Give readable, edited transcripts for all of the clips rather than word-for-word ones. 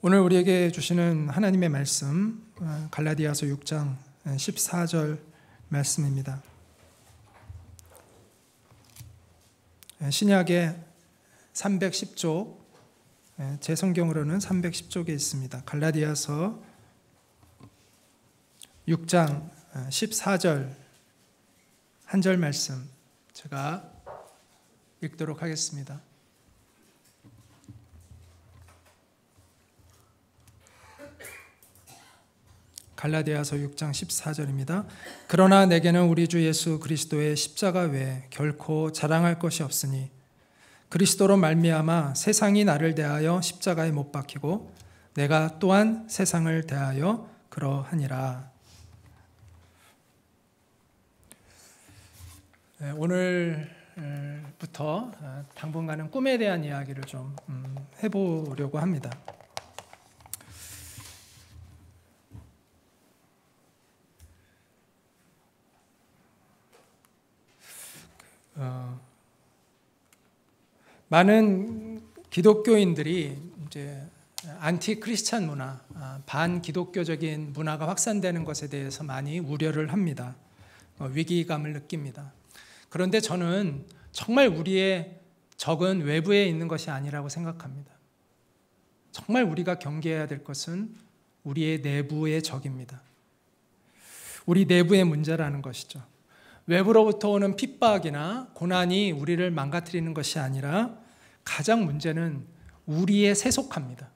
오늘 우리에게 주시는 하나님의 말씀 갈라디아서 6장 14절 말씀입니다. 신약의 310쪽, 제 성경으로는 310쪽에 있습니다. 갈라디아서 6장 14절 한 절 말씀 제가 읽도록 하겠습니다. 갈라디아서 6장 14절입니다. 그러나 내게는 우리 주 예수 그리스도의 십자가 외에 결코 자랑할 것이 없으니 그리스도로 말미암아 세상이 나를 대하여 십자가에 못 박히고 내가 또한 세상을 대하여 그러하니라. 오늘부터 당분간은 꿈에 대한 이야기를 좀 해보려고 합니다. 많은 기독교인들이 이제 안티 크리스찬 문화, 반기독교적인 문화가 확산되는 것에 대해서 많이 우려를 합니다. 위기감을 느낍니다. 그런데 저는 정말 우리의 적은 외부에 있는 것이 아니라고 생각합니다. 정말 우리가 경계해야 될 것은 우리의 내부의 적입니다. 우리 내부의 문제라는 것이죠. 외부로부터 오는 핍박이나 고난이 우리를 망가뜨리는 것이 아니라 가장 문제는 우리의 세속화입니다.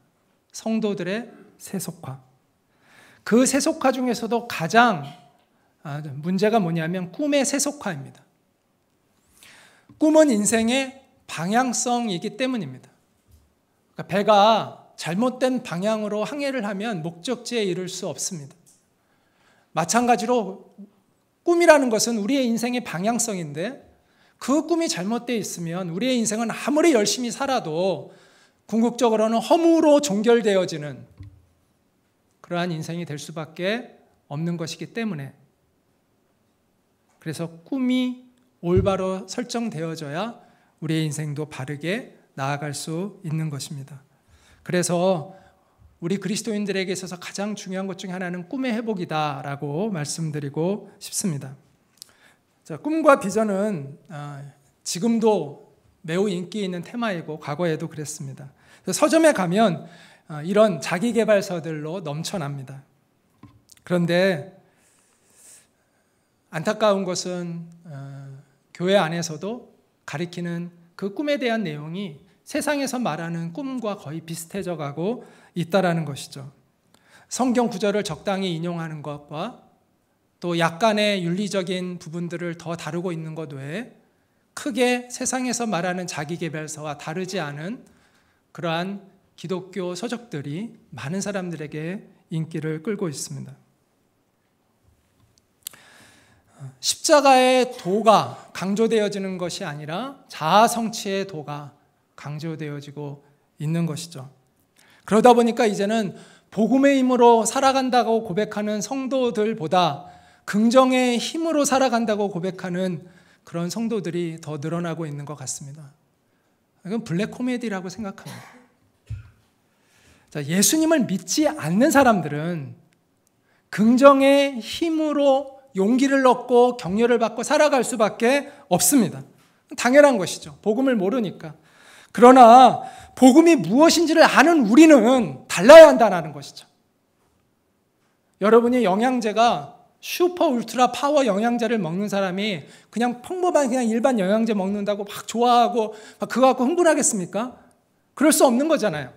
성도들의 세속화. 그 세속화 중에서도 가장 문제가 뭐냐면 꿈의 세속화입니다. 꿈은 인생의 방향성이기 때문입니다. 그러니까 배가 잘못된 방향으로 항해를 하면 목적지에 이를 수 없습니다. 마찬가지로 꿈이라는 것은 우리의 인생의 방향성인데 그 꿈이 잘못되어 있으면 우리의 인생은 아무리 열심히 살아도 궁극적으로는 허무로 종결되어지는 그러한 인생이 될 수밖에 없는 것이기 때문에 그래서 꿈이 올바로 설정되어져야 우리의 인생도 바르게 나아갈 수 있는 것입니다. 그래서 우리 그리스도인들에게 있어서 가장 중요한 것 중에 하나는 꿈의 회복이다라고 말씀드리고 싶습니다. 자, 꿈과 비전은 지금도 매우 인기 있는 테마이고 과거에도 그랬습니다. 서점에 가면 이런 자기계발서들로 넘쳐납니다. 그런데 안타까운 것은 교회 안에서도 가리키는 그 꿈에 대한 내용이 세상에서 말하는 꿈과 거의 비슷해져 가고 있다라는 것이죠. 성경 구절을 적당히 인용하는 것과 또 약간의 윤리적인 부분들을 더 다루고 있는 것 외에 크게 세상에서 말하는 자기계발서와 다르지 않은 그러한 기독교 서적들이 많은 사람들에게 인기를 끌고 있습니다. 십자가의 도가 강조되어지는 것이 아니라 자아 성취의 도가 강조되어지고 있는 것이죠. 그러다 보니까 이제는 복음의 힘으로 살아간다고 고백하는 성도들보다 긍정의 힘으로 살아간다고 고백하는 그런 성도들이 더 늘어나고 있는 것 같습니다. 이건 블랙 코미디라고 생각합니다. 자, 예수님을 믿지 않는 사람들은 긍정의 힘으로 용기를 얻고 격려를 받고 살아갈 수밖에 없습니다. 당연한 것이죠. 복음을 모르니까. 그러나 복음이 무엇인지를 아는 우리는 달라야 한다는 것이죠. 여러분이 영양제가 슈퍼 울트라 파워 영양제를 먹는 사람이 그냥 평범한 그냥 일반 영양제 먹는다고 막 좋아하고 막 그거 갖고 흥분하겠습니까? 그럴 수 없는 거잖아요.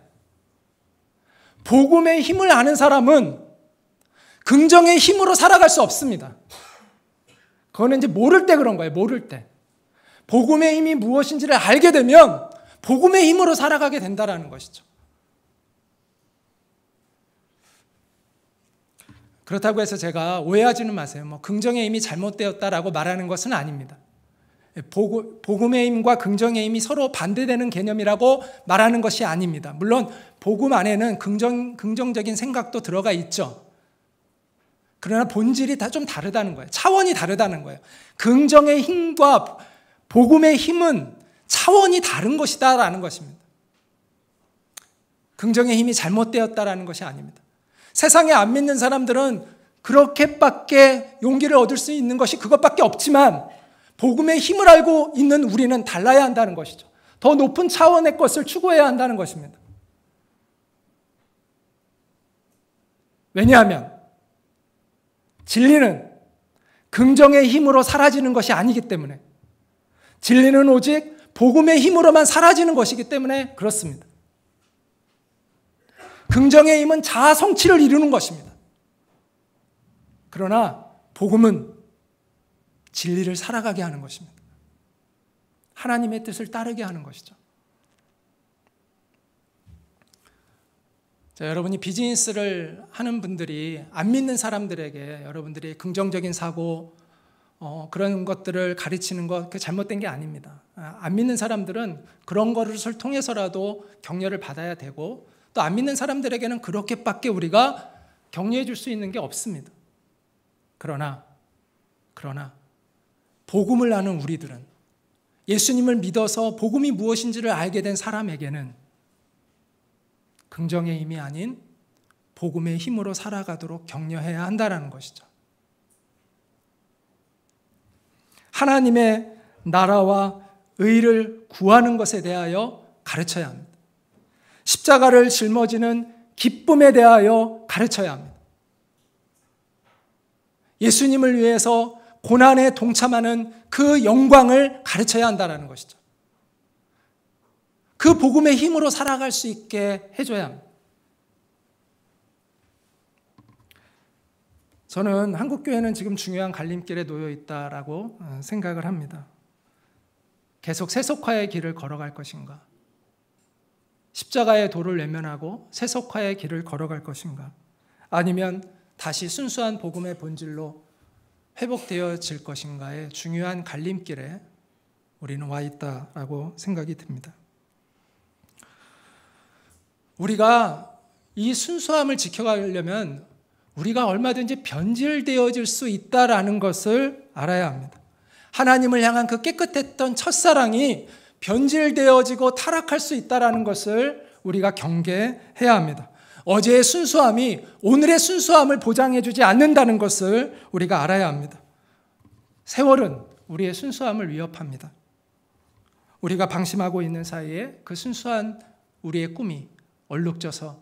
복음의 힘을 아는 사람은 긍정의 힘으로 살아갈 수 없습니다. 그거는 이제 모를 때 그런 거예요. 모를 때. 복음의 힘이 무엇인지를 알게 되면 복음의 힘으로 살아가게 된다는 것이죠. 그렇다고 해서 제가 오해하지는 마세요. 긍정의 힘이 잘못되었다라고 말하는 것은 아닙니다. 복음의 힘과 긍정의 힘이 서로 반대되는 개념이라고 말하는 것이 아닙니다. 물론 복음 안에는 긍정적인 생각도 들어가 있죠. 그러나 본질이 다 좀 다르다는 거예요. 차원이 다르다는 거예요. 긍정의 힘과 복음의 힘은 차원이 다른 것이다라는 것입니다. 긍정의 힘이 잘못되었다라는 것이 아닙니다. 세상에 안 믿는 사람들은 그렇게밖에 용기를 얻을 수 있는 것이 그것밖에 없지만 복음의 힘을 알고 있는 우리는 달라야 한다는 것이죠. 더 높은 차원의 것을 추구해야 한다는 것입니다. 왜냐하면 진리는 긍정의 힘으로 사라지는 것이 아니기 때문에, 진리는 오직 복음의 힘으로만 사라지는 것이기 때문에 그렇습니다. 긍정의 힘은 자아 성취를 이루는 것입니다. 그러나 복음은 진리를 살아가게 하는 것입니다. 하나님의 뜻을 따르게 하는 것이죠. 자, 여러분이 비즈니스를 하는 분들이 안 믿는 사람들에게 여러분들이 긍정적인 사고 그런 것들을 가르치는 것, 그게 잘못된 게 아닙니다. 안 믿는 사람들은 그런 것을 통해서라도 격려를 받아야 되고, 또 안 믿는 사람들에게는 그렇게밖에 우리가 격려해 줄 수 있는 게 없습니다. 그러나 복음을 아는 우리들은, 예수님을 믿어서 복음이 무엇인지를 알게 된 사람에게는 긍정의 힘이 아닌 복음의 힘으로 살아가도록 격려해야 한다는 것이죠. 하나님의 나라와 의를 구하는 것에 대하여 가르쳐야 합니다. 십자가를 짊어지는 기쁨에 대하여 가르쳐야 합니다. 예수님을 위해서 고난에 동참하는 그 영광을 가르쳐야 한다는 것이죠. 그 복음의 힘으로 살아갈 수 있게 해줘야 합니다. 저는 한국교회는 지금 중요한 갈림길에 놓여 있다라고 생각을 합니다. 계속 세속화의 길을 걸어갈 것인가? 십자가의 도를 외면하고 세속화의 길을 걸어갈 것인가? 아니면 다시 순수한 복음의 본질로 회복되어질 것인가의 중요한 갈림길에 우리는 와 있다라고 생각이 듭니다. 우리가 이 순수함을 지켜가려면 우리가 얼마든지 변질되어질 수 있다라는 것을 알아야 합니다. 하나님을 향한 그 깨끗했던 첫사랑이 변질되어지고 타락할 수 있다라는 것을 우리가 경계해야 합니다. 어제의 순수함이 오늘의 순수함을 보장해주지 않는다는 것을 우리가 알아야 합니다. 세월은 우리의 순수함을 위협합니다. 우리가 방심하고 있는 사이에 그 순수한 우리의 꿈이 얼룩져서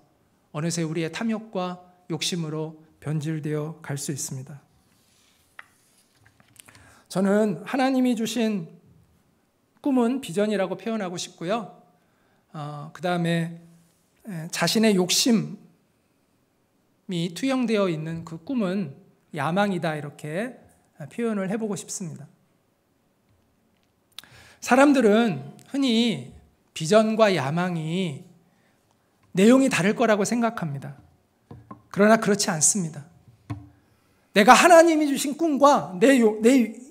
어느새 우리의 탐욕과 욕심으로 변질되어 갈 수 있습니다. 저는 하나님이 주신 꿈은 비전이라고 표현하고 싶고요. 그 다음에 자신의 욕심이 투영되어 있는 그 꿈은 야망이다, 이렇게 표현을 해보고 싶습니다. 사람들은 흔히 비전과 야망이 내용이 다를 거라고 생각합니다. 그러나 그렇지 않습니다. 내가 하나님이 주신 꿈과 내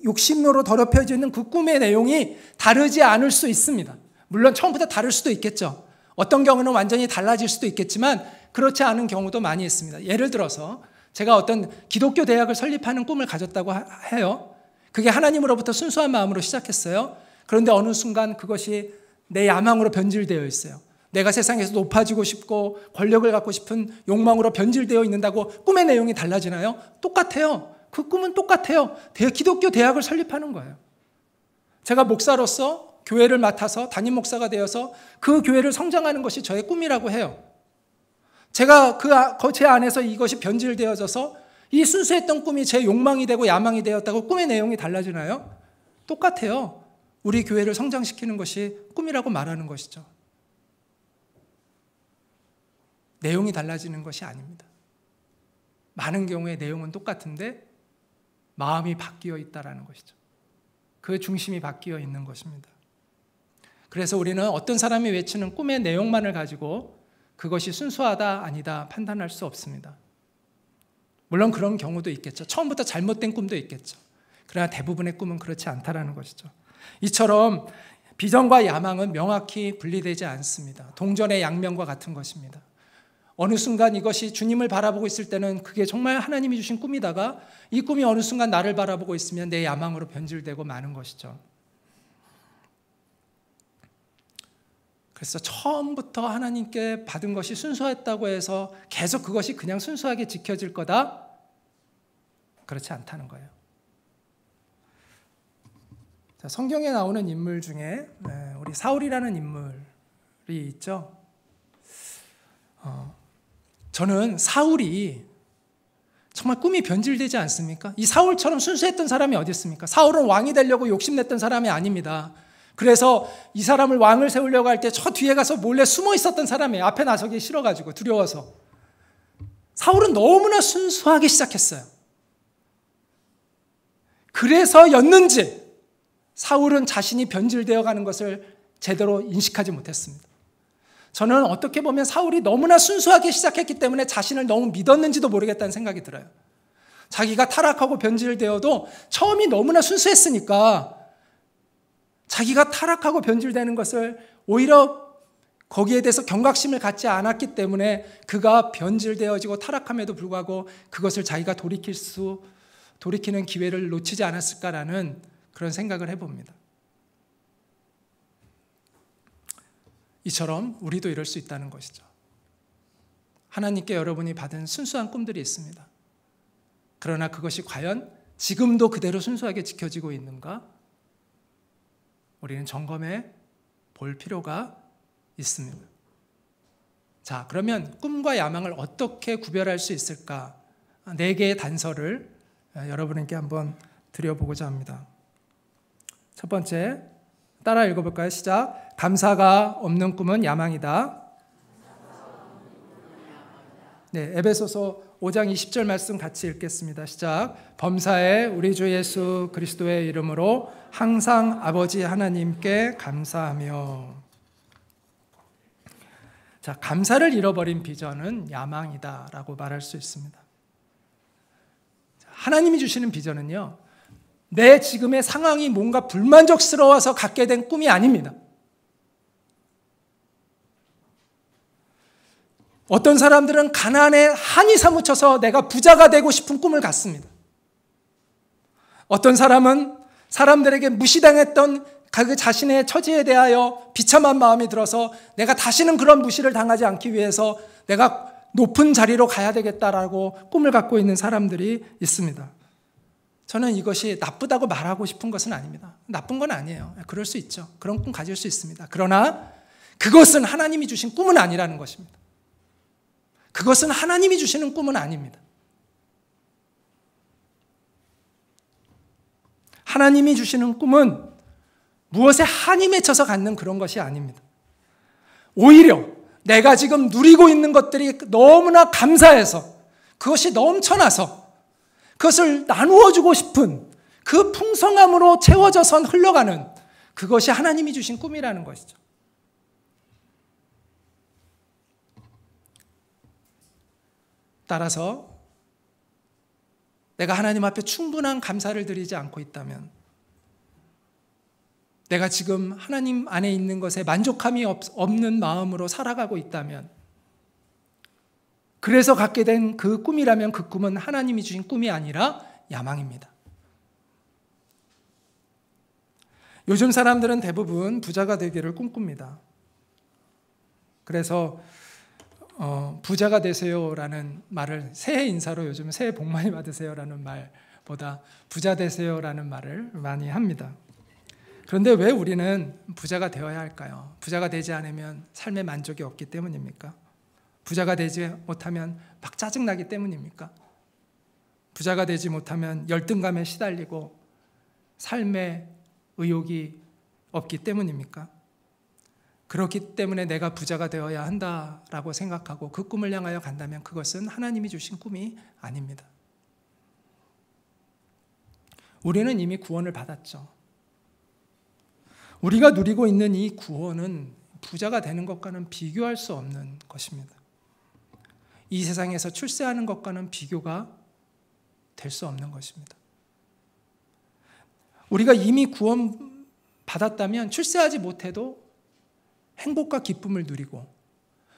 욕심으로 더럽혀져 있는 그 꿈의 내용이 다르지 않을 수 있습니다. 물론 처음부터 다를 수도 있겠죠. 어떤 경우는 완전히 달라질 수도 있겠지만 그렇지 않은 경우도 많이 있습니다. 예를 들어서 제가 어떤 기독교 대학을 설립하는 꿈을 가졌다고 해요. 그게 하나님으로부터 순수한 마음으로 시작했어요. 그런데 어느 순간 그것이 내 야망으로 변질되어 있어요. 내가 세상에서 높아지고 싶고 권력을 갖고 싶은 욕망으로 변질되어 있는다고 꿈의 내용이 달라지나요? 똑같아요. 그 꿈은 똑같아요. 기독교 대학을 설립하는 거예요. 제가 목사로서 교회를 맡아서 담임 목사가 되어서 그 교회를 성장하는 것이 저의 꿈이라고 해요. 제가 제 안에서 이것이 변질되어져서 이 순수했던 꿈이 제 욕망이 되고 야망이 되었다고 꿈의 내용이 달라지나요? 똑같아요. 우리 교회를 성장시키는 것이 꿈이라고 말하는 것이죠. 내용이 달라지는 것이 아닙니다. 많은 경우에 내용은 똑같은데 마음이 바뀌어 있다는 것이죠. 그 중심이 바뀌어 있는 것입니다. 그래서 우리는 어떤 사람이 외치는 꿈의 내용만을 가지고 그것이 순수하다 아니다 판단할 수 없습니다. 물론 그런 경우도 있겠죠. 처음부터 잘못된 꿈도 있겠죠. 그러나 대부분의 꿈은 그렇지 않다는 것이죠. 이처럼 비전과 야망은 명확히 분리되지 않습니다. 동전의 양면과 같은 것입니다. 어느 순간 이것이 주님을 바라보고 있을 때는 그게 정말 하나님이 주신 꿈이다가 이 꿈이 어느 순간 나를 바라보고 있으면 내 야망으로 변질되고 마는 것이죠. 그래서 처음부터 하나님께 받은 것이 순수했다고 해서 계속 그것이 그냥 순수하게 지켜질 거다? 그렇지 않다는 거예요. 자, 성경에 나오는 인물 중에 우리 사울이라는 인물이 있죠. 저는 사울이 정말 꿈이 변질되지 않습니까? 이 사울처럼 순수했던 사람이 어디 있습니까? 사울은 왕이 되려고 욕심냈던 사람이 아닙니다. 그래서 이 사람을 왕을 세우려고 할 때 저 뒤에 가서 몰래 숨어 있었던 사람이에요. 앞에 나서기 싫어가지고 두려워서. 사울은 너무나 순수하게 시작했어요. 그래서였는지 사울은 자신이 변질되어 가는 것을 제대로 인식하지 못했습니다. 저는 어떻게 보면 사울이 너무나 순수하게 시작했기 때문에 자신을 너무 믿었는지도 모르겠다는 생각이 들어요. 자기가 타락하고 변질되어도 처음이 너무나 순수했으니까 자기가 타락하고 변질되는 것을 오히려 거기에 대해서 경각심을 갖지 않았기 때문에 그가 변질되어지고 타락함에도 불구하고 그것을 자기가 돌이키는 기회를 놓치지 않았을까라는 그런 생각을 해봅니다. 이처럼 우리도 이럴 수 있다는 것이죠. 하나님께 여러분이 받은 순수한 꿈들이 있습니다. 그러나 그것이 과연 지금도 그대로 순수하게 지켜지고 있는가? 우리는 점검해 볼 필요가 있습니다. 자, 그러면 꿈과 야망을 어떻게 구별할 수 있을까? 4개의 단서를 여러분에게 한번 드려보고자 합니다. 첫 번째, 따라 읽어볼까요? 시작. 감사가 없는 꿈은 야망이다. 네, 에베소서 5장 20절 말씀 같이 읽겠습니다. 시작. 범사에 우리 주 예수 그리스도의 이름으로 항상 아버지 하나님께 감사하며. 자, 감사를 잃어버린 비전은 야망이다라고 말할 수 있습니다. 하나님이 주시는 비전은요, 내 지금의 상황이 뭔가 불만족스러워서 갖게 된 꿈이 아닙니다. 어떤 사람들은 가난에 한이 사무쳐서 내가 부자가 되고 싶은 꿈을 갖습니다. 어떤 사람은 사람들에게 무시당했던 그 자신의 처지에 대하여 비참한 마음이 들어서 내가 다시는 그런 무시를 당하지 않기 위해서 내가 높은 자리로 가야 되겠다라고 꿈을 갖고 있는 사람들이 있습니다. 저는 이것이 나쁘다고 말하고 싶은 것은 아닙니다. 나쁜 건 아니에요. 그럴 수 있죠. 그런 꿈 가질 수 있습니다. 그러나 그것은 하나님이 주신 꿈은 아니라는 것입니다. 그것은 하나님이 주시는 꿈은 아닙니다. 하나님이 주시는 꿈은 무엇에 한이 맺혀서 갖는 그런 것이 아닙니다. 오히려 내가 지금 누리고 있는 것들이 너무나 감사해서 그것이 넘쳐나서 그것을 나누어 주고 싶은 그 풍성함으로 채워져서 흘러가는 그것이 하나님이 주신 꿈이라는 것이죠. 따라서 내가 하나님 앞에 충분한 감사를 드리지 않고 있다면, 내가 지금 하나님 안에 있는 것에 만족함이 없는 마음으로 살아가고 있다면, 그래서 갖게 된 그 꿈이라면 그 꿈은 하나님이 주신 꿈이 아니라 야망입니다. 요즘 사람들은 대부분 부자가 되기를 꿈꿉니다. 그래서 부자가 되세요라는 말을 새해 인사로 요즘 새해 복 많이 받으세요라는 말보다 부자 되세요라는 말을 많이 합니다. 그런데 왜 우리는 부자가 되어야 할까요? 부자가 되지 않으면 삶에 만족이 없기 때문입니까? 부자가 되지 못하면 막 짜증나기 때문입니까? 부자가 되지 못하면 열등감에 시달리고 삶에 의욕이 없기 때문입니까? 그렇기 때문에 내가 부자가 되어야 한다라고 생각하고 그 꿈을 향하여 간다면 그것은 하나님이 주신 꿈이 아닙니다. 우리는 이미 구원을 받았죠. 우리가 누리고 있는 이 구원은 부자가 되는 것과는 비교할 수 없는 것입니다. 이 세상에서 출세하는 것과는 비교가 될 수 없는 것입니다. 우리가 이미 구원 받았다면 출세하지 못해도 행복과 기쁨을 누리고,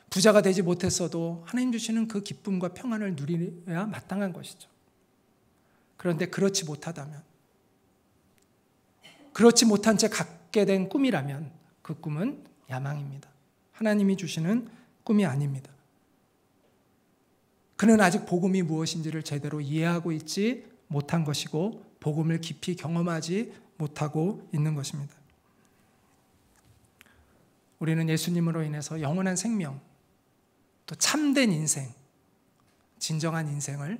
부자가 되지 못했어도 하나님 주시는 그 기쁨과 평안을 누려야 마땅한 것이죠. 그런데 그렇지 못하다면, 그렇지 못한 채 갖게 된 꿈이라면 그 꿈은 야망입니다. 하나님이 주시는 꿈이 아닙니다. 그는 아직 복음이 무엇인지를 제대로 이해하고 있지 못한 것이고 복음을 깊이 경험하지 못하고 있는 것입니다. 우리는 예수님으로 인해서 영원한 생명, 또 참된 인생, 진정한 인생을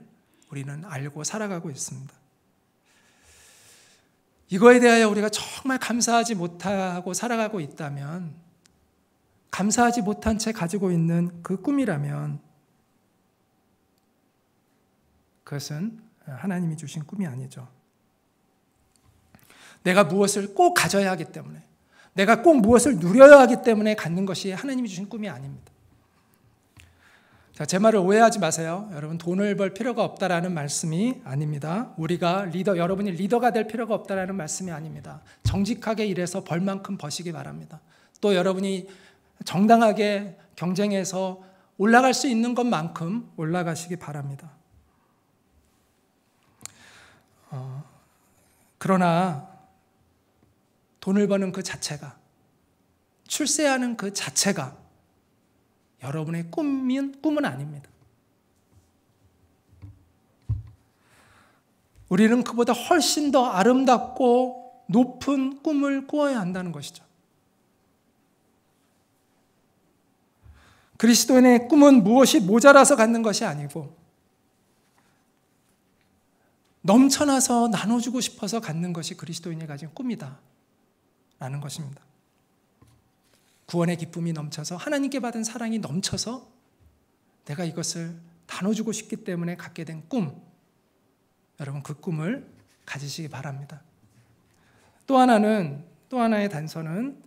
우리는 알고 살아가고 있습니다. 이거에 대하여 우리가 정말 감사하지 못하고 살아가고 있다면, 감사하지 못한 채 가지고 있는 그 꿈이라면 그것은 하나님이 주신 꿈이 아니죠. 내가 무엇을 꼭 가져야 하기 때문에, 내가 꼭 무엇을 누려야 하기 때문에 갖는 것이 하나님이 주신 꿈이 아닙니다. 자, 제 말을 오해하지 마세요. 여러분, 돈을 벌 필요가 없다라는 말씀이 아닙니다. 우리가 여러분이 리더가 될 필요가 없다라는 말씀이 아닙니다. 정직하게 일해서 벌 만큼 버시기 바랍니다. 또 여러분이 정당하게 경쟁해서 올라갈 수 있는 것만큼 올라가시기 바랍니다. 그러나 돈을 버는 그 자체가, 출세하는 그 자체가 여러분의 꿈은 아닙니다. 우리는 그보다 훨씬 더 아름답고 높은 꿈을 꾸어야 한다는 것이죠. 그리스도인의 꿈은 무엇이 모자라서 갖는 것이 아니고 넘쳐나서 나눠주고 싶어서 갖는 것이 그리스도인이 가진 꿈이다 라는 것입니다. 구원의 기쁨이 넘쳐서, 하나님께 받은 사랑이 넘쳐서 내가 이것을 나눠주고 싶기 때문에 갖게 된 꿈, 여러분 그 꿈을 가지시기 바랍니다. 또 하나의 단서는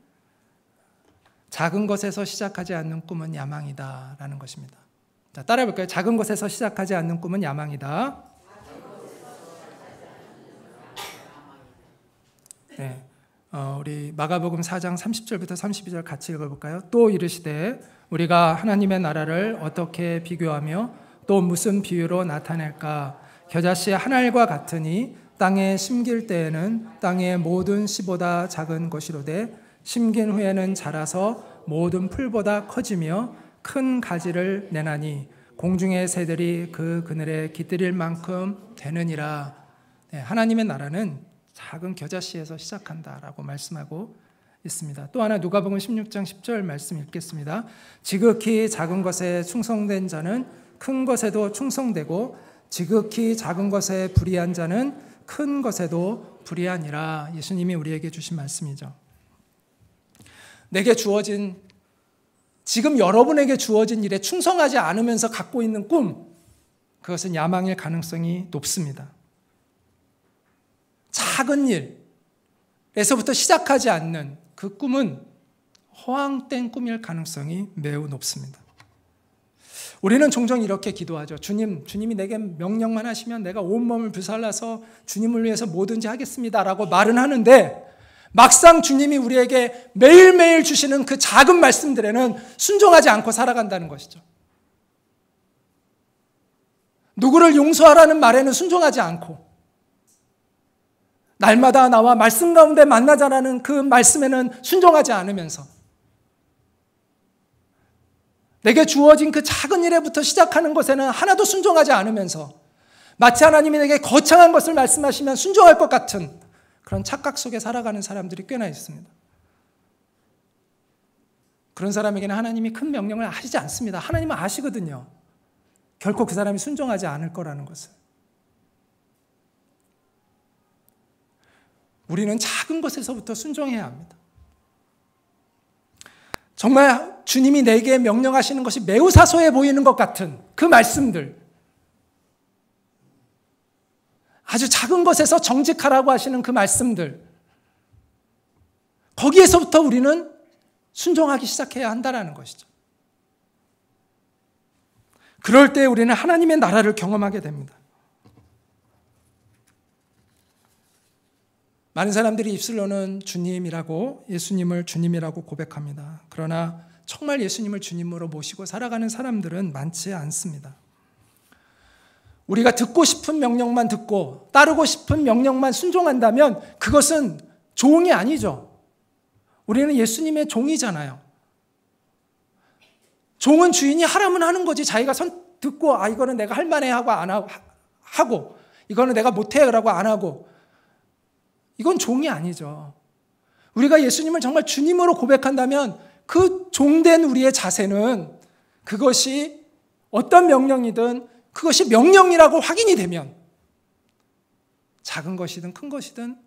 작은 것에서 시작하지 않는 꿈은 야망이다 라는 것입니다. 자, 따라해 볼까요? 작은 것에서 시작하지 않는 꿈은 야망이다. 네. 우리 마가복음 4장 30절부터 32절 같이 읽어볼까요? 또 이르시되 우리가 하나님의 나라를 어떻게 비교하며 또 무슨 비유로 나타낼까? 겨자씨 한 알과 같으니 땅에 심길 때에는 땅의 모든 씨보다 작은 것이로되 심긴 후에는 자라서 모든 풀보다 커지며 큰 가지를 내나니 공중의 새들이 그 그늘에 깃들일 만큼 되느니라. 네, 하나님의 나라는 작은 겨자씨에서 시작한다라고 말씀하고 있습니다. 또 하나 누가복음 16장 10절 말씀 읽겠습니다. 지극히 작은 것에 충성된 자는 큰 것에도 충성되고 지극히 작은 것에 불의한 자는 큰 것에도 불의하니라. 예수님이 우리에게 주신 말씀이죠. 내게 주어진, 지금 여러분에게 주어진 일에 충성하지 않으면서 갖고 있는 꿈, 그것은 야망일 가능성이 높습니다. 작은 일에서부터 시작하지 않는 그 꿈은 허황된 꿈일 가능성이 매우 높습니다. 우리는 종종 이렇게 기도하죠. 주님이 내게 명령만 하시면 내가 온몸을 불살라서 주님을 위해서 뭐든지 하겠습니다라고 말은 하는데 막상 주님이 우리에게 매일매일 주시는 그 작은 말씀들에는 순종하지 않고 살아간다는 것이죠. 누구를 용서하라는 말에는 순종하지 않고 날마다 나와 말씀 가운데 만나자라는 그 말씀에는 순종하지 않으면서 내게 주어진 그 작은 일에부터 시작하는 것에는 하나도 순종하지 않으면서 마치 하나님이 내게 거창한 것을 말씀하시면 순종할 것 같은 그런 착각 속에 살아가는 사람들이 꽤나 있습니다. 그런 사람에게는 하나님이 큰 명령을 하시지 않습니다. 하나님은 아시거든요. 결코 그 사람이 순종하지 않을 거라는 것을. 우리는 작은 것에서부터 순종해야 합니다. 정말 주님이 내게 명령하시는 것이 매우 사소해 보이는 것 같은 그 말씀들, 아주 작은 것에서 정직하라고 하시는 그 말씀들, 거기에서부터 우리는 순종하기 시작해야 한다는 것이죠. 그럴 때 우리는 하나님의 나라를 경험하게 됩니다. 많은 사람들이 입술로는 주님이라고, 예수님을 주님이라고 고백합니다. 그러나 정말 예수님을 주님으로 모시고 살아가는 사람들은 많지 않습니다. 우리가 듣고 싶은 명령만 듣고 따르고 싶은 명령만 순종한다면 그것은 종이 아니죠. 우리는 예수님의 종이잖아요. 종은 주인이 하라면 하는 거지. 자기가 듣고 이거는 내가 할 만해 하고 안 하고 이거는 내가 못해라고 안 하고, 이건 종이 아니죠. 우리가 예수님을 정말 주님으로 고백한다면 그 종된 우리의 자세는 그것이 어떤 명령이든 그것이 명령이라고 확인이 되면 작은 것이든 큰 것이든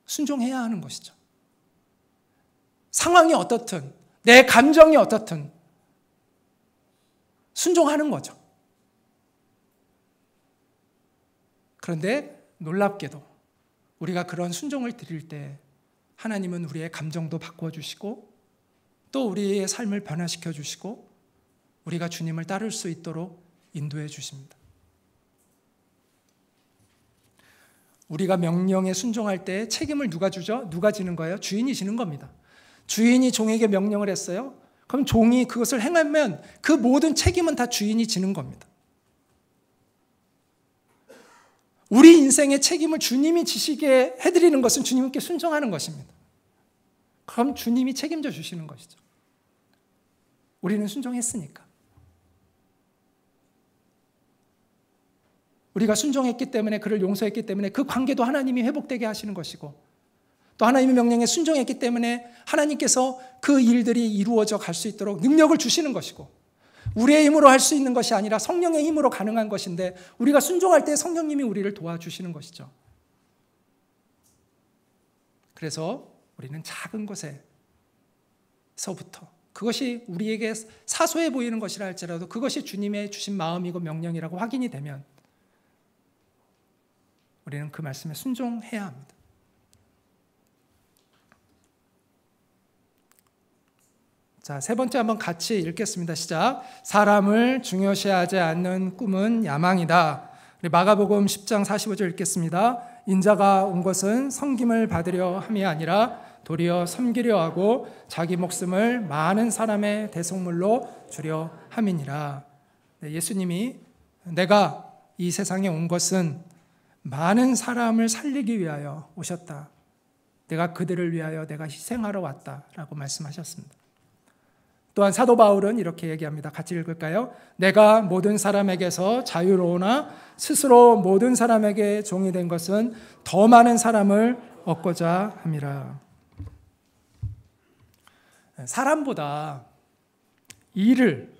순종해야 하는 것이죠. 상황이 어떻든 내 감정이 어떻든 순종하는 거죠. 그런데 놀랍게도 우리가 그런 순종을 드릴 때 하나님은 우리의 감정도 바꿔주시고 또 우리의 삶을 변화시켜 주시고 우리가 주님을 따를 수 있도록 인도해 주십니다. 우리가 명령에 순종할 때 책임을 누가 주죠? 누가 지는 거예요? 주인이 지는 겁니다. 주인이 종에게 명령을 했어요. 그럼 종이 그것을 행하면 그 모든 책임은 다 주인이 지는 겁니다. 우리 인생의 책임을 주님이 지시게 해드리는 것은 주님께 순종하는 것입니다. 그럼 주님이 책임져 주시는 것이죠. 우리는 순종했으니까. 우리가 순종했기 때문에, 그를 용서했기 때문에 그 관계도 하나님이 회복되게 하시는 것이고, 또 하나님의 명령에 순종했기 때문에 하나님께서 그 일들이 이루어져 갈 수 있도록 능력을 주시는 것이고, 우리의 힘으로 할 수 있는 것이 아니라 성령의 힘으로 가능한 것인데 우리가 순종할 때 성령님이 우리를 도와주시는 것이죠. 그래서 우리는 작은 것에서부터, 그것이 우리에게 사소해 보이는 것이라 할지라도 그것이 주님의 주신 마음이고 명령이라고 확인이 되면 우리는 그 말씀에 순종해야 합니다. 자, 세 번째 한번 같이 읽겠습니다. 시작. 사람을 중요시하지 않는 꿈은 야망이다. 우리 마가복음 10장 45절 읽겠습니다. 인자가 온 것은 섬김을 받으려 함이 아니라 도리어 섬기려 하고 자기 목숨을 많은 사람의 대속물로 주려 함이니라. 예수님이 내가 이 세상에 온 것은 많은 사람을 살리기 위하여 오셨다. 내가 그들을 위하여 내가 희생하러 왔다라고 말씀하셨습니다. 또한 사도 바울은 이렇게 얘기합니다. 같이 읽을까요? 내가 모든 사람에게서 자유로우나 스스로 모든 사람에게 종이 된 것은 더 많은 사람을 얻고자 함이라. 사람보다 일을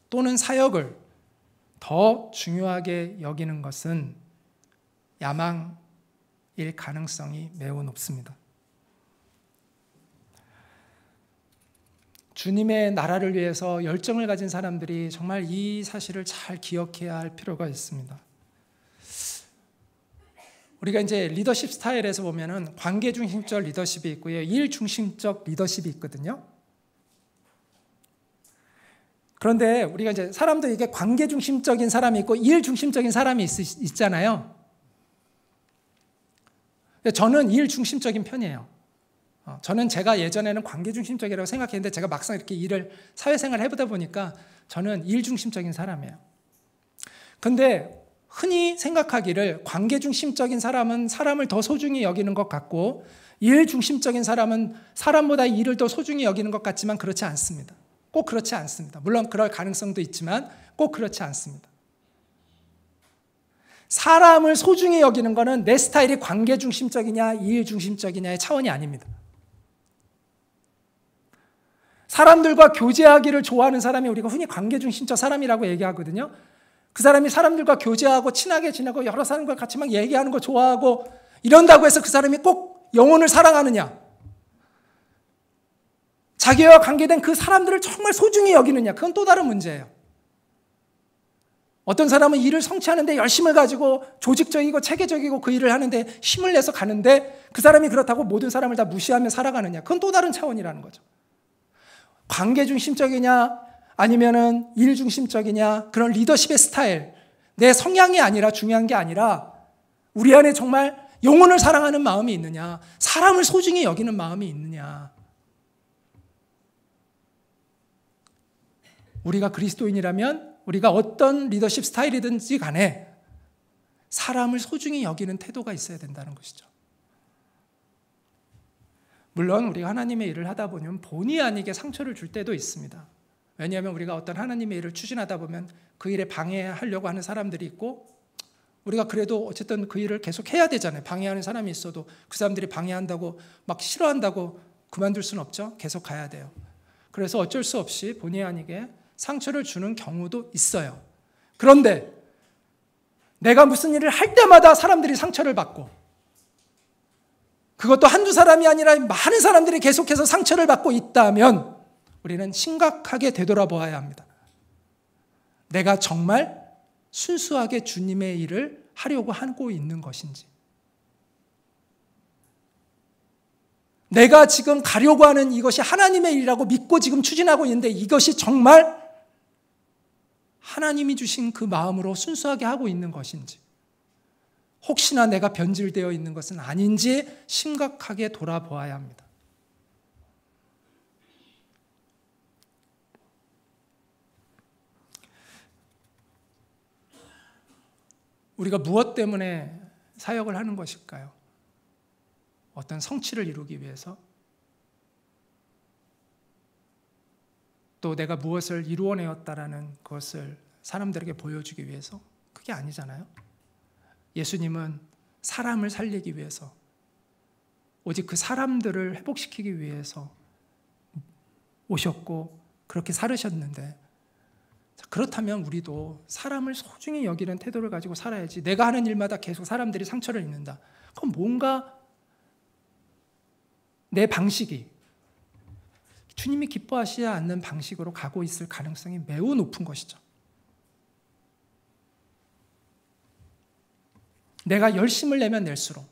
또는 사역을 더 중요하게 여기는 것은 야망일 가능성이 매우 높습니다. 주님의 나라를 위해서 열정을 가진 사람들이 정말 이 사실을 잘 기억해야 할 필요가 있습니다. 우리가 이제 리더십 스타일에서 보면은 관계 중심적 리더십이 있고요, 일 중심적 리더십이 있거든요. 그런데 우리가 이제 사람들 이게 관계 중심적인 사람이 있고 일 중심적인 사람이 있잖아요. 저는 일 중심적인 편이에요. 저는 제가 예전에는 관계 중심적이라고 생각했는데 제가 막상 이렇게 일을 사회생활을 해보다 보니까 저는 일 중심적인 사람이에요. 근데 흔히 생각하기를 관계 중심적인 사람은 사람을 더 소중히 여기는 것 같고 일 중심적인 사람은 사람보다 일을 더 소중히 여기는 것 같지만 그렇지 않습니다. 꼭 그렇지 않습니다. 물론 그럴 가능성도 있지만 꼭 그렇지 않습니다. 사람을 소중히 여기는 것은 내 스타일이 관계 중심적이냐 일 중심적이냐의 차원이 아닙니다. 사람들과 교제하기를 좋아하는 사람이 우리가 흔히 관계 중심적 사람이라고 얘기하거든요. 그 사람이 사람들과 교제하고 친하게 지내고 여러 사람과 같이 막 얘기하는 거 좋아하고 이런다고 해서 그 사람이 꼭 영혼을 사랑하느냐, 자기와 관계된 그 사람들을 정말 소중히 여기느냐, 그건 또 다른 문제예요. 어떤 사람은 일을 성취하는데 열심을 가지고 조직적이고 체계적이고 그 일을 하는데 힘을 내서 가는데 그 사람이 그렇다고 모든 사람을 다 무시하며 살아가느냐, 그건 또 다른 차원이라는 거죠. 관계 중심적이냐 아니면은 일 중심적이냐, 그런 리더십의 스타일, 내 성향이 아니라 중요한 게 아니라 우리 안에 정말 영혼을 사랑하는 마음이 있느냐, 사람을 소중히 여기는 마음이 있느냐. 우리가 그리스도인이라면 우리가 어떤 리더십 스타일이든지 간에 사람을 소중히 여기는 태도가 있어야 된다는 것이죠. 물론 우리가 하나님의 일을 하다 보면 본의 아니게 상처를 줄 때도 있습니다. 왜냐하면 우리가 어떤 하나님의 일을 추진하다 보면 그 일에 방해하려고 하는 사람들이 있고, 우리가 그래도 어쨌든 그 일을 계속 해야 되잖아요. 방해하는 사람이 있어도 그 사람들이 방해한다고 막 싫어한다고 그만둘 수는 없죠. 계속 가야 돼요. 그래서 어쩔 수 없이 본의 아니게 상처를 주는 경우도 있어요. 그런데 내가 무슨 일을 할 때마다 사람들이 상처를 받고, 그것도 한두 사람이 아니라 많은 사람들이 계속해서 상처를 받고 있다면 우리는 심각하게 되돌아보아야 합니다. 내가 정말 순수하게 주님의 일을 하려고 하고 있는 것인지, 내가 지금 가려고 하는 이것이 하나님의 일이라고 믿고 지금 추진하고 있는데 이것이 정말 하나님이 주신 그 마음으로 순수하게 하고 있는 것인지, 혹시나 내가 변질되어 있는 것은 아닌지 심각하게 돌아보아야 합니다. 우리가 무엇 때문에 사역을 하는 것일까요? 어떤 성취를 이루기 위해서? 또 내가 무엇을 이루어내었다라는 것을 사람들에게 보여주기 위해서? 그게 아니잖아요. 예수님은 사람을 살리기 위해서, 오직 그 사람들을 회복시키기 위해서 오셨고 그렇게 살으셨는데, 그렇다면 우리도 사람을 소중히 여기는 태도를 가지고 살아야지. 내가 하는 일마다 계속 사람들이 상처를 입는다. 그럼 뭔가 내 방식이 주님이 기뻐하시지 않는 방식으로 가고 있을 가능성이 매우 높은 것이죠. 내가 열심을 내면 낼수록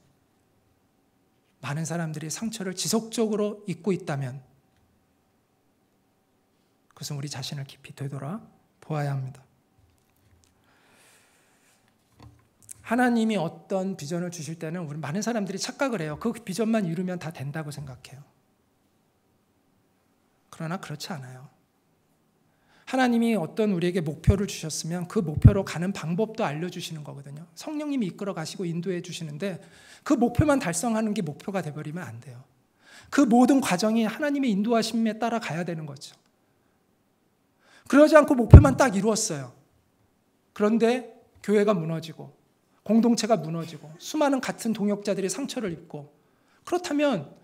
많은 사람들이 상처를 지속적으로 입고 있다면 그것은 우리 자신을 깊이 되돌아 보아야 합니다. 하나님이 어떤 비전을 주실 때는 우리 많은 사람들이 착각을 해요. 그 비전만 이루면 다 된다고 생각해요. 그러나 그렇지 않아요. 하나님이 어떤 우리에게 목표를 주셨으면 그 목표로 가는 방법도 알려주시는 거거든요. 성령님이 이끌어 가시고 인도해 주시는데 그 목표만 달성하는 게 목표가 돼버리면 안 돼요. 그 모든 과정이 하나님의 인도하심에 따라 가야 되는 거죠. 그러지 않고 목표만 딱 이루었어요. 그런데 교회가 무너지고 공동체가 무너지고 수많은 같은 동역자들이 상처를 입고, 그렇다면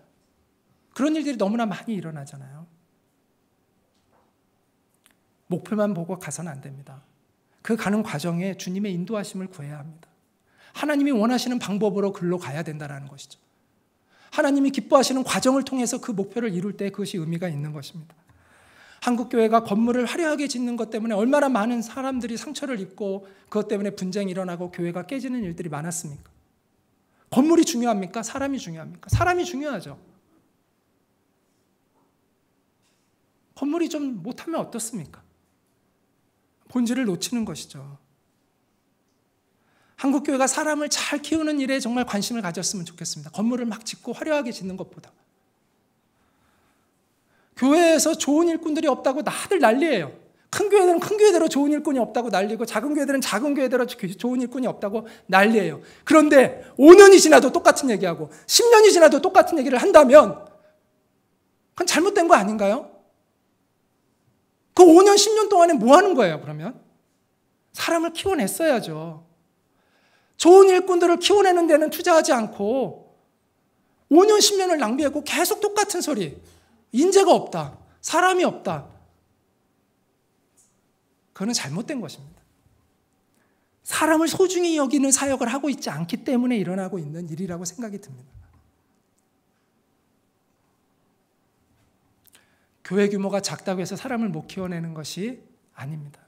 그런 일들이 너무나 많이 일어나잖아요. 목표만 보고 가서는 안 됩니다. 그 가는 과정에 주님의 인도하심을 구해야 합니다. 하나님이 원하시는 방법으로 글로 가야 된다는 것이죠. 하나님이 기뻐하시는 과정을 통해서 그 목표를 이룰 때 그것이 의미가 있는 것입니다. 한국교회가 건물을 화려하게 짓는 것 때문에 얼마나 많은 사람들이 상처를 입고 그것 때문에 분쟁이 일어나고 교회가 깨지는 일들이 많았습니까? 건물이 중요합니까? 사람이 중요합니까? 사람이 중요하죠. 건물이 좀 못하면 어떻습니까? 본질을 놓치는 것이죠. 한국교회가 사람을 잘 키우는 일에 정말 관심을 가졌으면 좋겠습니다. 건물을 막 짓고 화려하게 짓는 것보다. 교회에서 좋은 일꾼들이 없다고 다들 난리예요. 큰 교회들은 큰 교회대로 좋은 일꾼이 없다고 난리고, 작은 교회들은 작은 교회대로 좋은 일꾼이 없다고 난리예요. 그런데 5년이 지나도 똑같은 얘기하고 10년이 지나도 똑같은 얘기를 한다면 그건 잘못된 거 아닌가요? 그 5년, 10년 동안에 뭐 하는 거예요, 그러면? 사람을 키워냈어야죠. 좋은 일꾼들을 키워내는 데는 투자하지 않고 5년, 10년을 낭비하고 계속 똑같은 소리. 인재가 없다. 사람이 없다. 그거는 잘못된 것입니다. 사람을 소중히 여기는 사역을 하고 있지 않기 때문에 일어나고 있는 일이라고 생각이 듭니다. 교회 규모가 작다고 해서 사람을 못 키워내는 것이 아닙니다.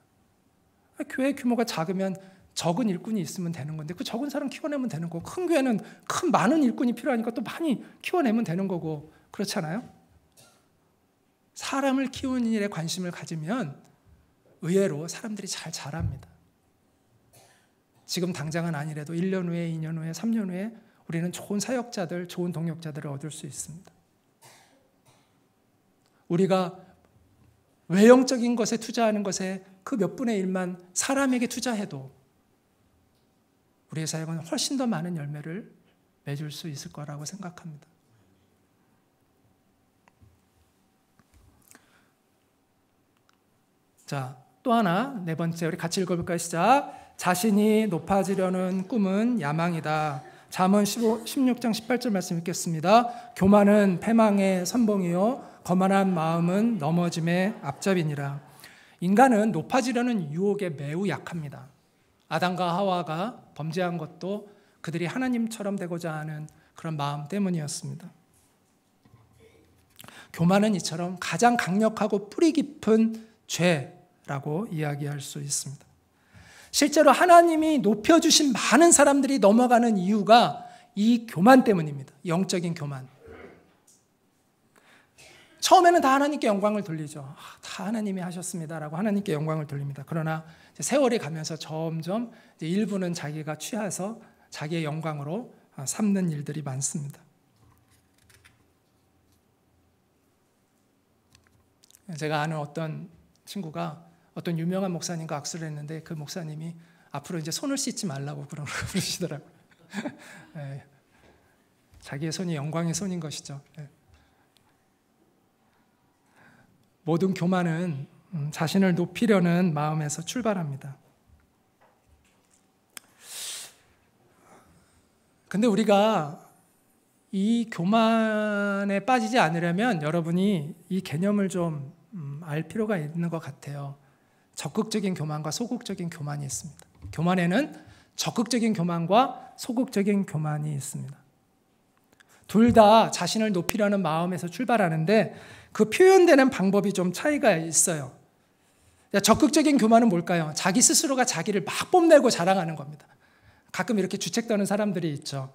교회 규모가 작으면 적은 일꾼이 있으면 되는 건데 그 적은 사람 키워내면 되는 거고, 큰 교회는 많은 일꾼이 필요하니까 또 많이 키워내면 되는 거고, 그렇잖아요. 사람을 키우는 일에 관심을 가지면 의외로 사람들이 잘 자랍니다. 지금 당장은 아니라도 1년 후에, 2년 후에, 3년 후에 우리는 좋은 사역자들, 좋은 동역자들을 얻을 수 있습니다. 우리가 외형적인 것에 투자하는 것에 그 몇 분의 1만 사람에게 투자해도 우리의 사역은 훨씬 더 많은 열매를 맺을 수 있을 거라고 생각합니다. 자, 또 하나, 네 번째, 우리 같이 읽어볼까요? 시작. 자신이 높아지려는 꿈은 야망이다. 잠언 16장 18절 말씀 읽겠습니다. 교만은 패망의 선봉이요 거만한 마음은 넘어짐의 앞잡이니라. 인간은 높아지려는 유혹에 매우 약합니다. 아담과 하와가 범죄한 것도 그들이 하나님처럼 되고자 하는 그런 마음 때문이었습니다. 교만은 이처럼 가장 강력하고 뿌리 깊은 죄라고 이야기할 수 있습니다. 실제로 하나님이 높여주신 많은 사람들이 넘어가는 이유가 이 교만 때문입니다. 영적인 교만. 처음에는 다 하나님께 영광을 돌리죠. 다 하나님이 하셨습니다라고 하나님께 영광을 돌립니다. 그러나 세월이 가면서 점점 일부는 자기가 취해서 자기의 영광으로 삼는 일들이 많습니다. 제가 아는 어떤 친구가 어떤 유명한 목사님과 악수를 했는데 그 목사님이 앞으로 이제 손을 씻지 말라고 그러시더라고요. 네. 자기의 손이 영광의 손인 것이죠. 네. 모든 교만은 자신을 높이려는 마음에서 출발합니다. 근데 우리가 이 교만에 빠지지 않으려면 여러분이 이 개념을 좀 알 필요가 있는 것 같아요. 적극적인 교만과 소극적인 교만이 있습니다. 교만에는 적극적인 교만과 소극적인 교만이 있습니다. 둘 다 자신을 높이려는 마음에서 출발하는데 그 표현되는 방법이 좀 차이가 있어요. 적극적인 교만은 뭘까요? 자기 스스로가 자기를 막 뽐내고 자랑하는 겁니다. 가끔 이렇게 주책 떠는 사람들이 있죠.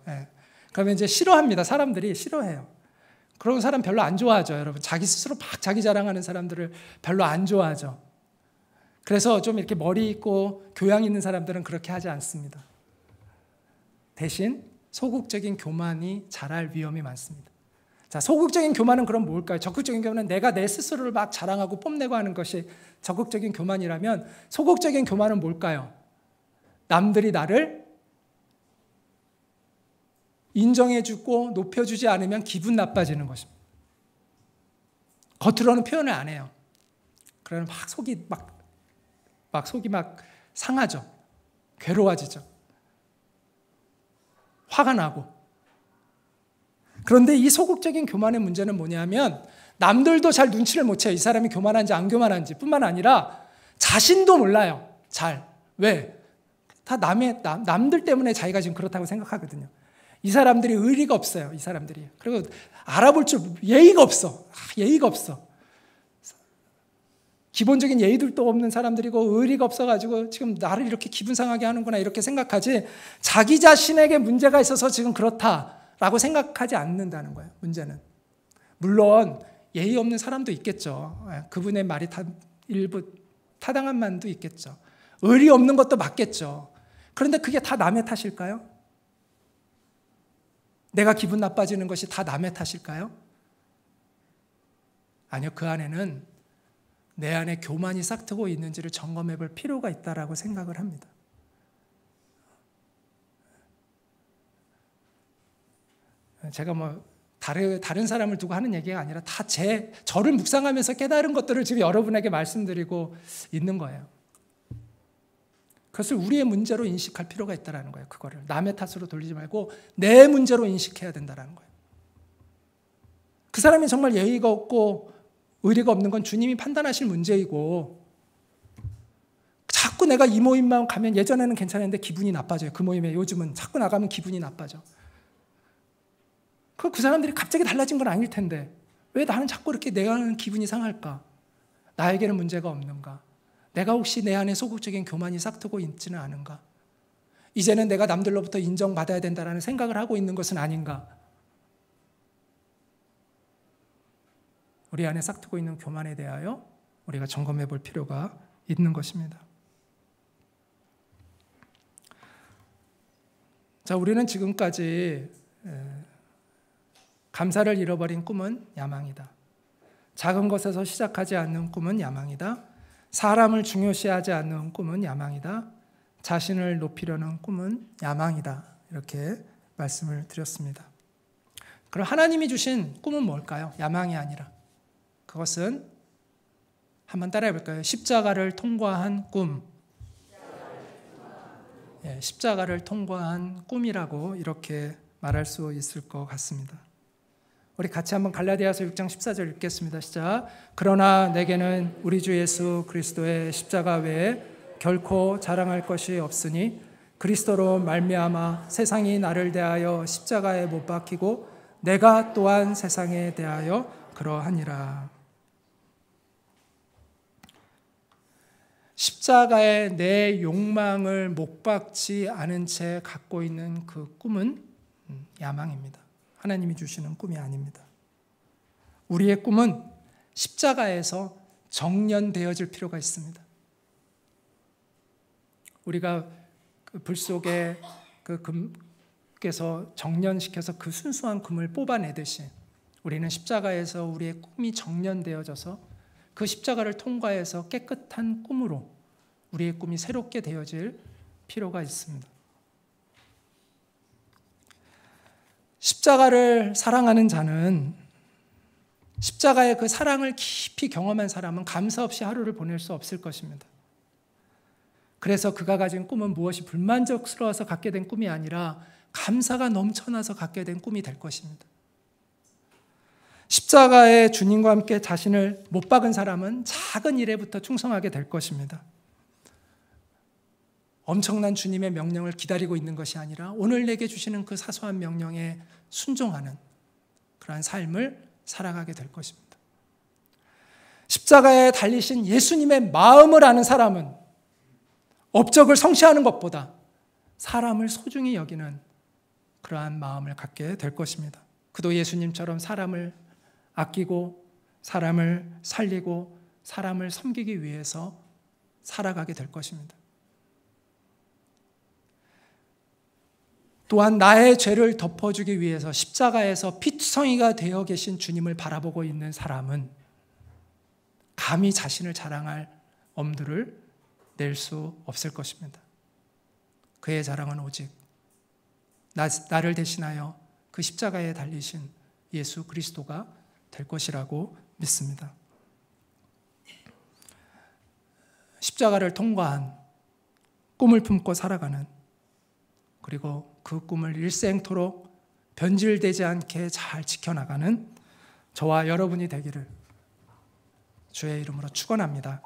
그러면 이제 싫어합니다. 사람들이 싫어해요. 그런 사람 별로 안 좋아하죠, 여러분. 자기 스스로 막 자기 자랑하는 사람들을 별로 안 좋아하죠. 그래서 좀 이렇게 머리 있고 교양 있는 사람들은 그렇게 하지 않습니다. 대신 소극적인 교만이 자랄 위험이 많습니다. 자, 소극적인 교만은 그럼 뭘까요? 적극적인 교만은 내가 내 스스로를 막 자랑하고 뽐내고 하는 것이 적극적인 교만이라면 소극적인 교만은 뭘까요? 남들이 나를 인정해주고 높여주지 않으면 기분 나빠지는 것입니다. 겉으로는 표현을 안 해요. 그러면 막 속이 상하죠. 괴로워지죠. 화가 나고. 그런데 이 소극적인 교만의 문제는 뭐냐면 남들도 잘 눈치를 못 채요. 이 사람이 교만한지 안 교만한지 뿐만 아니라 자신도 몰라요. 잘. 왜? 다 남들 때문에 자기가 지금 그렇다고 생각하거든요. 이 사람들이 의리가 없어요. 이 사람들이. 그리고 알아볼 줄 예의가 없어. 예의가 없어. 기본적인 예의들도 없는 사람들이고 의리가 없어가지고 지금 나를 이렇게 기분 상하게 하는구나 이렇게 생각하지 자기 자신에게 문제가 있어서 지금 그렇다라고 생각하지 않는다는 거예요. 문제는. 물론 예의 없는 사람도 있겠죠. 그분의 말이 일부 타당한 말도 있겠죠. 의리 없는 것도 맞겠죠. 그런데 그게 다 남의 탓일까요? 내가 기분 나빠지는 것이 다 남의 탓일까요? 아니요. 그 안에는 내 안에 교만이 싹트고 있는지를 점검해 볼 필요가 있다라고 생각을 합니다. 제가 다른 사람을 두고 하는 얘기가 아니라 다 저를 묵상하면서 깨달은 것들을 지금 여러분에게 말씀드리고 있는 거예요. 그것을 우리의 문제로 인식할 필요가 있다는 거예요. 그거를 남의 탓으로 돌리지 말고 내 문제로 인식해야 된다는 거예요. 그 사람이 정말 예의가 없고 의리가 없는 건 주님이 판단하실 문제이고 자꾸 내가 이 모임만 가면 예전에는 괜찮았는데 기분이 나빠져요. 그 모임에 요즘은 자꾸 나가면 기분이 나빠져. 그 사람들이 갑자기 달라진 건 아닐 텐데 왜 나는 자꾸 이렇게 내가 하는 기분이 상할까? 나에게는 문제가 없는가? 내가 혹시 내 안에 소극적인 교만이 싹트고 있지는 않은가? 이제는 내가 남들로부터 인정받아야 된다는 생각을 하고 있는 것은 아닌가? 우리 안에 싹트고 있는 교만에 대하여 우리가 점검해 볼 필요가 있는 것입니다. 자, 우리는 지금까지 감사를 잃어버린 꿈은 야망이다. 작은 것에서 시작하지 않는 꿈은 야망이다. 사람을 중요시하지 않는 꿈은 야망이다. 자신을 높이려는 꿈은 야망이다. 이렇게 말씀을 드렸습니다. 그럼 하나님이 주신 꿈은 뭘까요? 야망이 아니라. 그것은 한번 따라해 볼까요? 십자가를 통과한 꿈. 십자가를 통과한 꿈이라고 이렇게 말할 수 있을 것 같습니다. 우리 같이 한번 갈라디아서 6장 14절 읽겠습니다. 시작. 그러나 내게는 우리 주 예수 그리스도의 십자가 외에 결코 자랑할 것이 없으니 그리스도로 말미암아 세상이 나를 대하여 십자가에 못 박히고 내가 또한 세상에 대하여 그러하니라. 십자가에 내 욕망을 못 박지 않은 채 갖고 있는 그 꿈은 야망입니다. 하나님이 주시는 꿈이 아닙니다. 우리의 꿈은 십자가에서 정련되어질 필요가 있습니다. 우리가 그 불 속에 그 금께서 정련시켜서 그 순수한 금을 뽑아내듯이 우리는 십자가에서 우리의 꿈이 정련되어져서 그 십자가를 통과해서 깨끗한 꿈으로 우리의 꿈이 새롭게 되어질 필요가 있습니다. 십자가를 사랑하는 자는, 십자가의 그 사랑을 깊이 경험한 사람은 감사 없이 하루를 보낼 수 없을 것입니다. 그래서 그가 가진 꿈은 무엇이 불만족스러워서 갖게 된 꿈이 아니라 감사가 넘쳐나서 갖게 된 꿈이 될 것입니다. 십자가의 주님과 함께 자신을 못 박은 사람은 작은 일에부터 충성하게 될 것입니다. 엄청난 주님의 명령을 기다리고 있는 것이 아니라 오늘 내게 주시는 그 사소한 명령에 순종하는 그러한 삶을 살아가게 될 것입니다. 십자가에 달리신 예수님의 마음을 아는 사람은 업적을 성취하는 것보다 사람을 소중히 여기는 그러한 마음을 갖게 될 것입니다. 그도 예수님처럼 사람을 아끼고 사람을 살리고 사람을 섬기기 위해서 살아가게 될 것입니다. 또한 나의 죄를 덮어주기 위해서 십자가에서 피투성이가 되어 계신 주님을 바라보고 있는 사람은 감히 자신을 자랑할 엄두를 낼 수 없을 것입니다. 그의 자랑은 오직 나를 대신하여 그 십자가에 달리신 예수 그리스도가 될 것이라고 믿습니다. 십자가를 통과한 꿈을 품고 살아가는, 그리고 그 꿈을 일생토록 변질되지 않게 잘 지켜나가는 저와 여러분이 되기를 주의 이름으로 축원합니다.